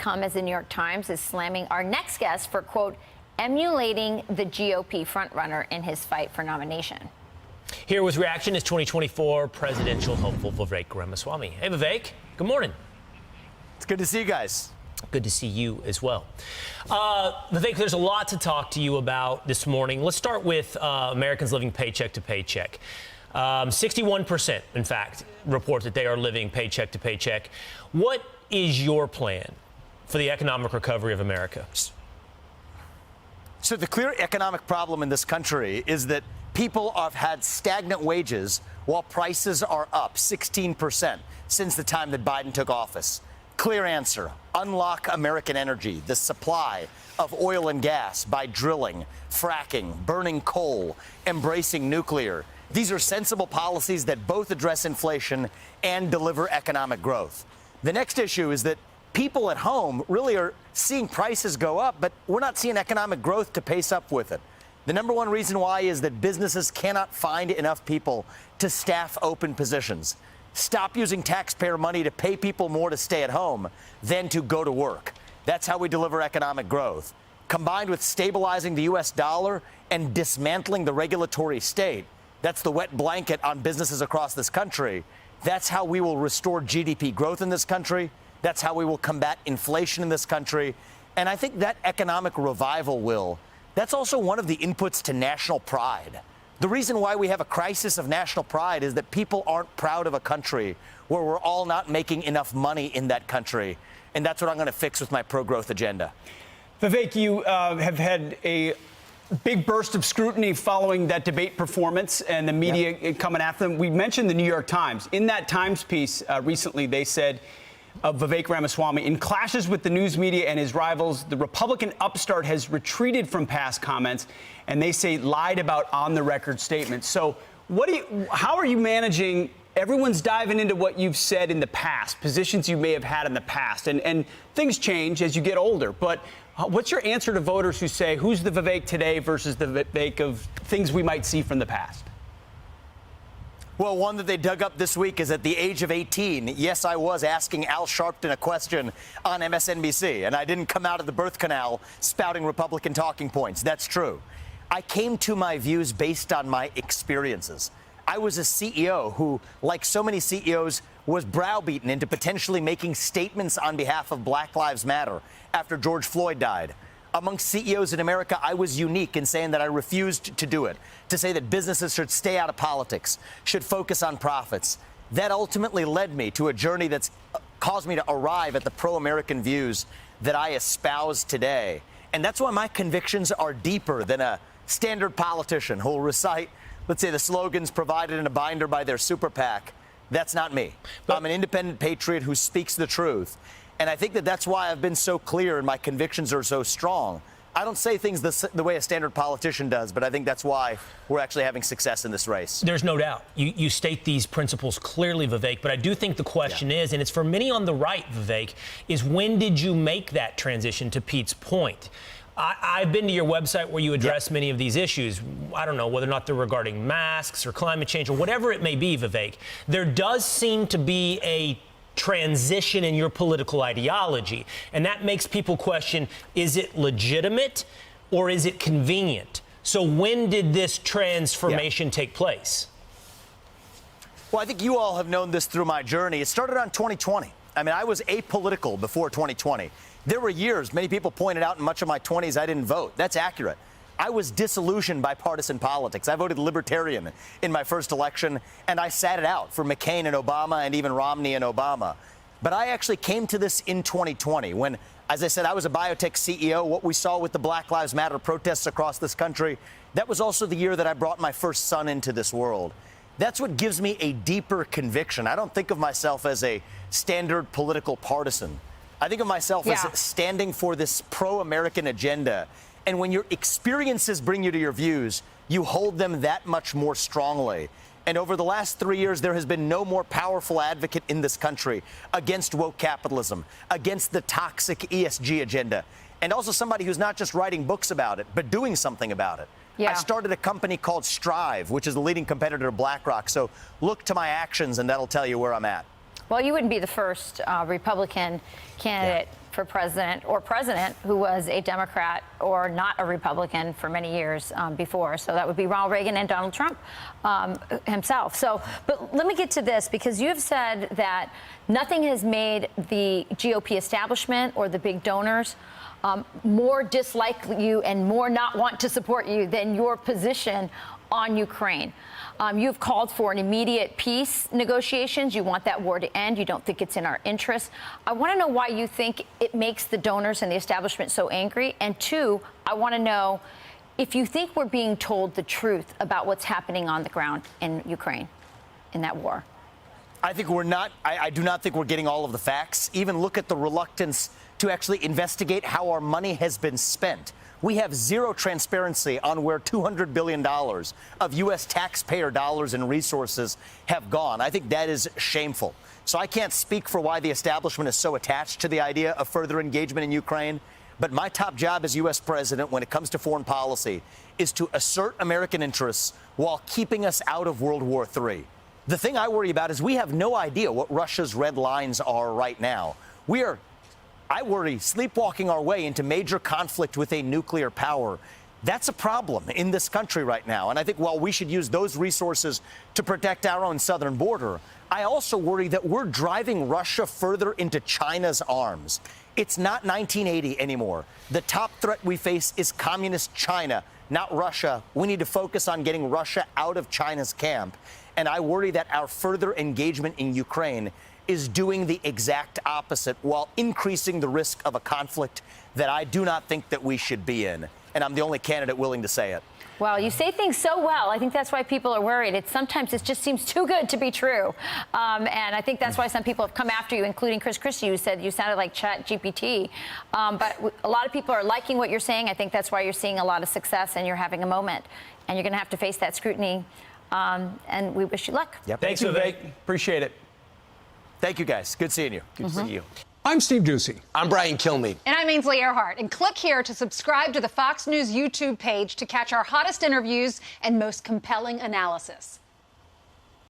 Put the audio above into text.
come as the New York Times is slamming our next guest for, quote, emulating the GOP frontrunner in his fight for nomination. Here with reaction is 2024 presidential hopeful Vivek Ramaswamy. Hey, Vivek. Good morning. It's good to see you guys. Good to see you as well. Vivek, there's a lot to talk to you about this morning. Let's start with Americans living paycheck to paycheck. 61%, in fact, report that they are living paycheck to paycheck. What is your plan for the economic recovery of America? So the clear economic problem in this country is that people have had stagnant wages while prices are up 16% since the time that Biden took office. Clear answer: unlock American energy, the supply of oil and gas by drilling, fracking, burning coal, embracing nuclear. These are sensible policies that both address inflation and deliver economic growth. The next issue is that people at home really are seeing prices go up, but we're not seeing economic growth to pace up with it. The number one reason why is that businesses cannot find enough people to staff open positions. Stop using taxpayer money to pay people more to stay at home than to go to work. That's how we deliver economic growth. Combined with stabilizing the U.S. dollar and dismantling the regulatory state, that's the wet blanket on businesses across this country. That's how we will restore GDP growth in this country. That's how we will combat inflation in this country. And I think that economic revival that's also one of the inputs to national pride. The reason why we have a crisis of national pride is that people aren't proud of a country where we're all not making enough money in that country. And that's what I'm going to fix with my pro-growth agenda. Vivek, you have had a big burst of scrutiny following that debate performance and the media coming after them. We mentioned the New York Times. In that Times piece recently, they said Vivek Ramaswamy, in clashes with the news media and his rivals, the Republican upstart has retreated from past comments, and they say lied about on-the-record statements. So how are you managing? Everyone's diving into what you've said in the past, positions you may have had in the past, and things change as you get older. But what's your answer to voters who say, who's the Vivek today versus the Vivek of things we might see from the past? Well, one that they dug up this week is at the age of 18. Yes, I was asking Al Sharpton a question on MSNBC, and I didn't come out of the birth canal spouting Republican talking points. That's true. I came to my views based on my experiences. I was a CEO who, like so many CEOs, was browbeaten into potentially making statements on behalf of Black Lives Matter after George Floyd died. Among CEOs in America, I was unique in saying that I refused to do it, to say that businesses should stay out of politics, should focus on profits. That ultimately led me to a journey that's caused me to arrive at the pro-American views that I espouse today. And that's why my convictions are deeper than a standard politician who will recite, let's say, the slogans provided in a binder by their super PAC. That's not me. I'm an independent patriot who speaks the truth. And I think that that's why I've been so clear and my convictions are so strong. I don't say things the way a standard politician does, but I think that's why we're actually having success in this race. There's no doubt. You state these principles clearly, Vivek, but I do think the question is, and it's for many on the right, Vivek, is when did you make that transition, to Pete's point? I've been to your website where you address many of these issues. I don't know whether or not they're regarding masks or climate change or whatever it may be, Vivek. There does seem to be a transition in your political ideology, and that makes people question, is it legitimate or is it convenient? So when did this transformation take place? Well, I think you all have known this through my journey. It started on 2020. I mean, I was apolitical before 2020. There were years, many people pointed out in much of my 20s, I didn't vote. That's accurate. I was disillusioned by partisan politics. I voted Libertarian in my first election, and I sat it out for McCain and Obama and even Romney and Obama. But I actually came to this in 2020 when, as I said, I was a biotech CEO. What we saw with the Black Lives Matter protests across this country, that was also the year that I brought my first son into this world. That's what gives me a deeper conviction. I don't think of myself as a standard political partisan. I think of myself as standing for this pro-American agenda. And when your experiences bring you to your views, you hold them that much more strongly. And over the last 3 years, there has been no more powerful advocate in this country against woke capitalism, against the toxic ESG agenda, and also somebody who's not just writing books about it, but doing something about it. I started a company called Strive, which is the leading competitor to BlackRock. So look to my actions, and that'll tell you where I'm at. Well, you wouldn't be the first Republican candidate for president who was a Democrat or not a Republican for many years before. So that would be Ronald Reagan and Donald Trump himself. So, but let me get to this, because you have said that nothing has made the GOP establishment or the big donors more dislike you and more not want to support you than your position on Ukraine. You've called for an immediate peace negotiations. You want that war to end. You don't think it's in our interest. I want to know why you think it makes the donors and the establishment so angry. And two, I want to know if you think we're being told the truth about what's happening on the ground in Ukraine, in that war. I think we're not. I do not think we're getting all of the facts. Even look at the reluctance to actually investigate how our money has been spent. We have zero transparency on where $200 billion of U.S. taxpayer dollars and resources have gone. I think that is shameful. So I can't speak for why the establishment is so attached to the idea of further engagement in Ukraine. But my top job as U.S. president when it comes to foreign policy is to assert American interests while keeping us out of World War III. The thing I worry about is we have no idea what Russia's red lines are right now. I worry, sleepwalking our way into major conflict with a nuclear power. That's a problem in this country right now. And I think while we should use those resources to protect our own southern border, I also worry that we're driving Russia further into China's arms. It's not 1980 anymore. The top threat we face is communist China, not Russia. We need to focus on getting Russia out of China's camp. And I worry that our further engagement in Ukraine is doing the exact opposite while increasing the risk of a conflict that I do not think that we should be in. And I'm the only candidate willing to say it. Well, you say things so well. I think that's why people are worried. Sometimes it just seems too good to be true. And I think that's why some people have come after you, including Chris Christie, who said you sounded like ChatGPT. But a lot of people are liking what you're saying. I think that's why you're seeing a lot of success and you're having a moment. And you're going to have to face that scrutiny. And we wish you luck. Yep. Thanks, Vivek. Appreciate it. Thank you, guys. Good seeing you. Good to see you. I'm Steve Ducey. I'm Brian Kilmeade. And I'm Ainsley Earhart. And click here to subscribe to the Fox News YouTube page to catch our hottest interviews and most compelling analysis.